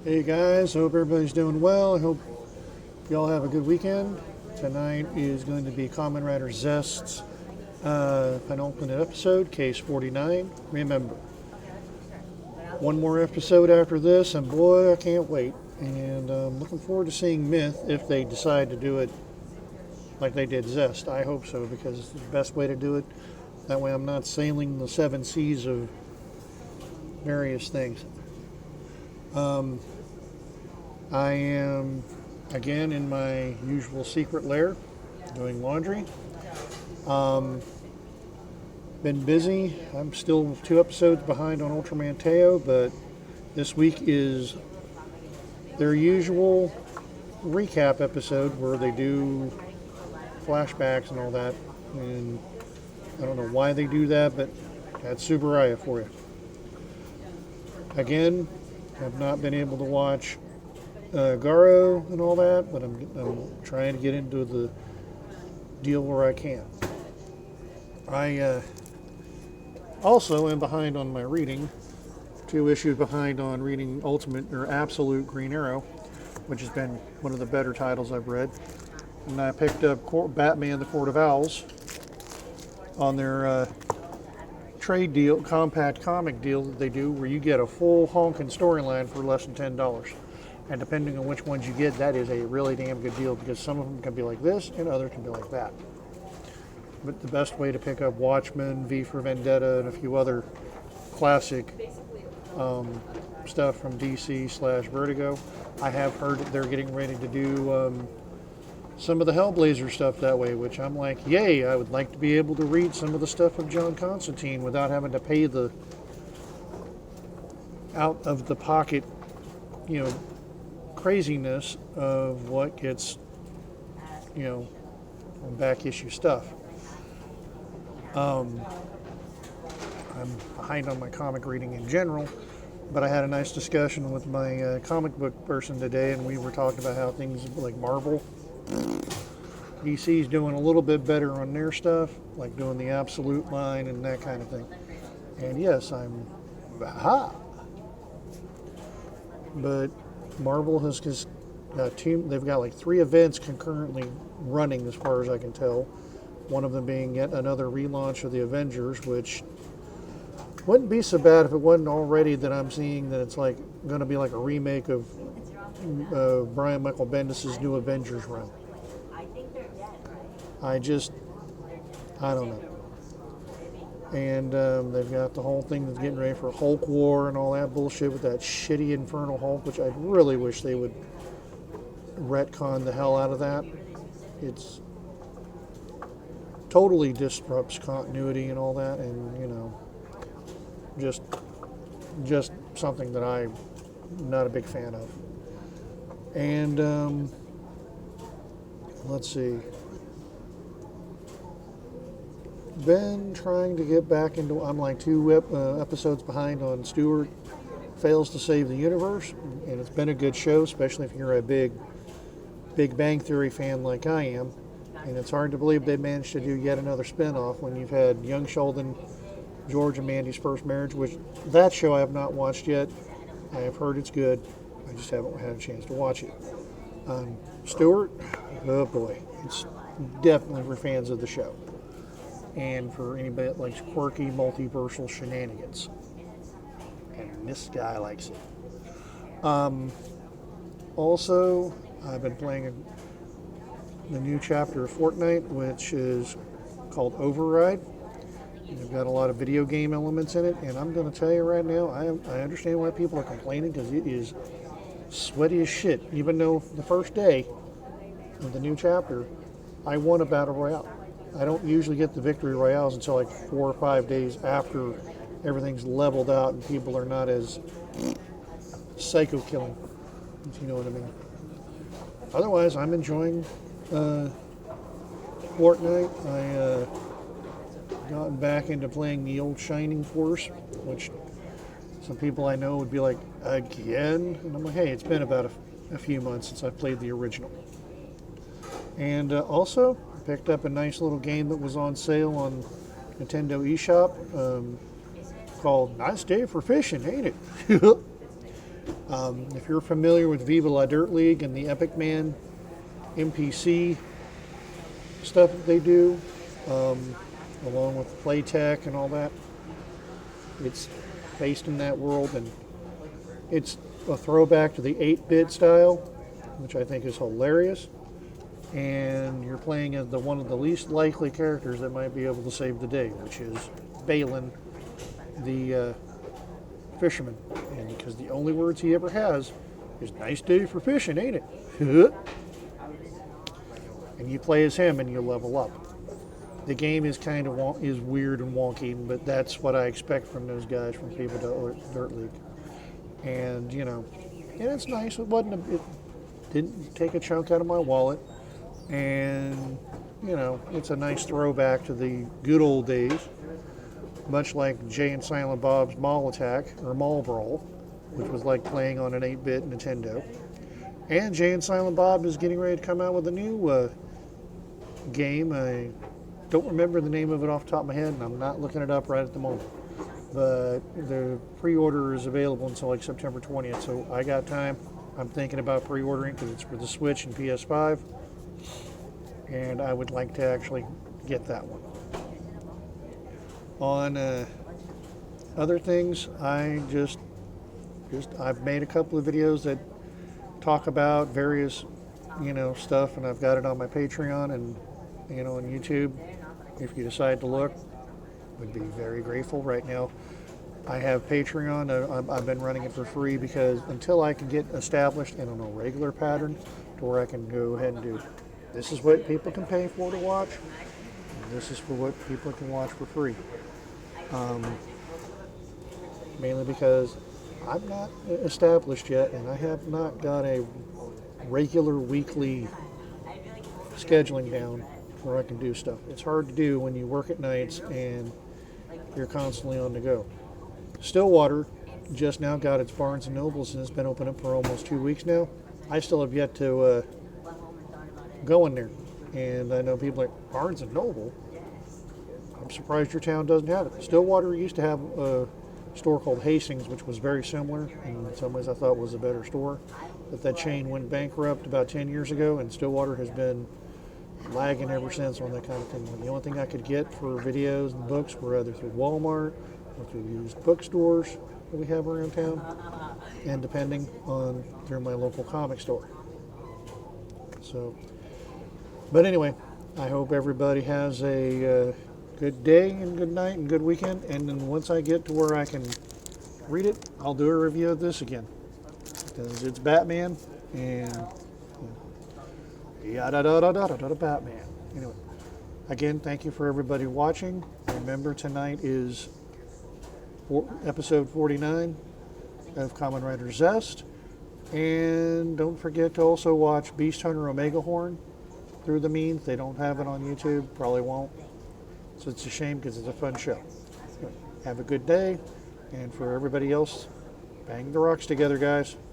Hey guys, hope everybody's doing well. I hope y'all have a good weekend. Tonight is going to be Common Rider Zeztz penultimate episode, case 49. Remember, one more episode after this, and boy, I can't wait. And I'm looking forward to seeing Myth if they decide to do it like they did Zeztz. I hope so, because it's the best way to do it. That way I'm not sailing the seven seas of various things. I am again in my usual secret lair doing laundry. Been busy. I'm still 2 episodes behind on Ultraman Teo, but this week is their usual recap episode where they do flashbacks and all that. And I don't know why they do that, but that's Subaraya for you. Again, I've not been able to watch Garo and all that, but I'm trying to get into the deal where I can. I also am behind on my reading. 2 issues behind on reading Ultimate or Absolute Green Arrow, which has been one of the better titles I've read. And I picked up Batman: The Court of Owls on their trade deal, compact comic deal that they do, where you get a full honking storyline for less than $10. And depending on which ones you get, that is a really damn good deal, because some of them can be like this and others can be like that. But the best way to pick up Watchmen, V for Vendetta, and a few other classic stuff from DC/Vertigo. I have heard that they're getting ready to do some of the Hellblazer stuff that way, which I'm like, yay, I would like to be able to read some of the stuff of John Constantine without having to pay the out of the pocket, craziness of what gets, on back issue stuff. I'm behind on my comic reading in general, but I had a nice discussion with my comic book person today, and we were talking about how things like Marvel, DC's doing a little bit better on their stuff, like doing the Absolute line and that kind of thing. And yes, but Marvel has just got they've got like 3 events concurrently running as far as I can tell. One of them being yet another relaunch of the Avengers, which wouldn't be so bad if it wasn't already that I'm seeing that it's like going to be like a remake of Brian Michael Bendis' new Avengers run. I don't know. And they've got the whole thing that's getting ready for Hulk War and all that bullshit with that shitty Infernal Hulk, which I really wish they would retcon the hell out of that. It's totally disrupts continuity and all that, and just something that I'm not a big fan of. And let's see. Been trying to get back into. I'm like 2 episodes behind on Stewart Fails to Save the Universe, and it's been a good show, especially if you're a big Bang Theory fan like I am. And it's hard to believe they managed to do yet another spin-off when you've had Young Sheldon, George and Mandy's First Marriage, which that show I have not watched yet. I have heard it's good. I just haven't had a chance to watch it. Stewart, oh boy, it's definitely for fans of the show. And for anybody that likes quirky multiversal shenanigans. And this guy likes it. Also, I've been playing the new chapter of Fortnite, which is called Override. They've got a lot of video game elements in it, and I'm going to tell you right now, I understand why people are complaining, because it is sweaty as shit. Even though the first day of the new chapter, I won a battle royale. I don't usually get the victory royales until like 4 or 5 days after everything's leveled out and people are not as psycho killing, if you know what I mean. Otherwise, I'm enjoying Fortnite. I gotten back into playing the old Shining Force, which some people I know would be like, again? And I'm like, hey, it's been about a few months since I've played the original. And also, picked up a nice little game that was on sale on Nintendo eShop called Nice Day for Fishing, ain't it? If you're familiar with Viva La Dirt League and the Epic Man NPC stuff that they do, along with Playtech and all that, it's based in that world, and it's a throwback to the 8-bit style, which I think is hilarious. And you're playing as one of the least likely characters that might be able to save the day, which is Balin, the fisherman. And because the only words he ever has is "nice day for fishing, ain't it?" And you play as him and you level up. The game is kind of is weird and wonky, but that's what I expect from those guys from Viva Dirt League. And and it's nice. It didn't take a chunk out of my wallet, and it's a nice throwback to the good old days, much like Jay and Silent Bob's Mall Attack or Mall Brawl, which was like playing on an 8-bit Nintendo. And Jay and Silent Bob is getting ready to come out with a new game. I don't remember the name of it off the top of my head, and I'm not looking it up right at the moment. But the pre-order is available until like September 20th, so I got time. I'm thinking about pre-ordering because it's for the Switch and PS5, and I would like to actually get that one. On other things, I've made a couple of videos that talk about various stuff, and I've got it on my Patreon and on YouTube. If you decide to look, would be very grateful. Right now I have Patreon. I've been running it for free because until I can get established in a regular pattern to where I can go ahead and do, this is what people can pay for to watch, and this is for what people can watch for free. Mainly because I'm not established yet, and I have not got a regular weekly scheduling down where I can do stuff. It's hard to do when you work at nights and you're constantly on the go. Stillwater just now got its Barnes & Nobles, and it's been open up for almost 2 weeks now. I still have yet to go in there. And I know people like, Barnes & Noble? I'm surprised your town doesn't have it. Stillwater used to have a store called Hastings, which was very similar. In some ways I thought was a better store. But that chain went bankrupt about 10 years ago, and Stillwater has been lagging ever since on that kind of thing. The only thing I could get for videos and books were either through Walmart or through used bookstores that we have around town, and depending on through my local comic store. So, but anyway, I hope everybody has a good day and good night and good weekend. And then once I get to where I can read it, I'll do a review of this again, because it's Batman and Batman. Anyway, again, thank you for everybody watching. Remember, tonight is episode 49 of Kamen Rider Zeztz. And don't forget to also watch Beast Hunter Omega Horn through the means. They don't have it on YouTube, probably won't. So it's a shame because it's a fun show. Have a good day, and for everybody else, bang the rocks together, guys.